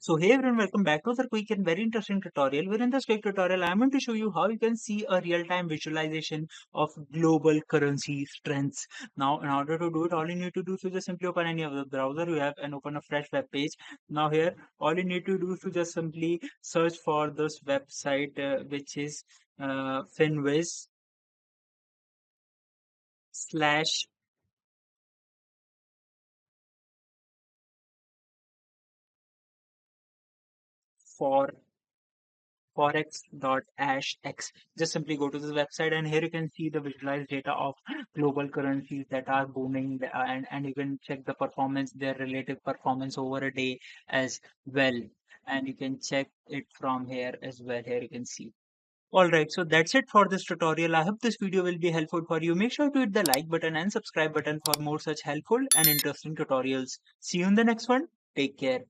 So hey everyone, welcome back to another quick and very interesting tutorial. Where in this quick tutorial, I'm going to show you how you can see a real-time visualization of global currency trends. Now, in order to do it, all you need to do is to just simply open any of the browser you have and open a fresh web page. Now here, all you need to do is to just simply search for this website, which is Finwiz slash for forex.ashx. Just simply go to this website and here you can see the visualized data of global currencies that are booming, and you can check the performance, their relative performance over a day as well. And you can check it from here as well. Here you can see. Alright, so that's it for this tutorial. I hope this video will be helpful for you. Make sure to hit the like button and subscribe button for more such helpful and interesting tutorials. See you in the next one. Take care.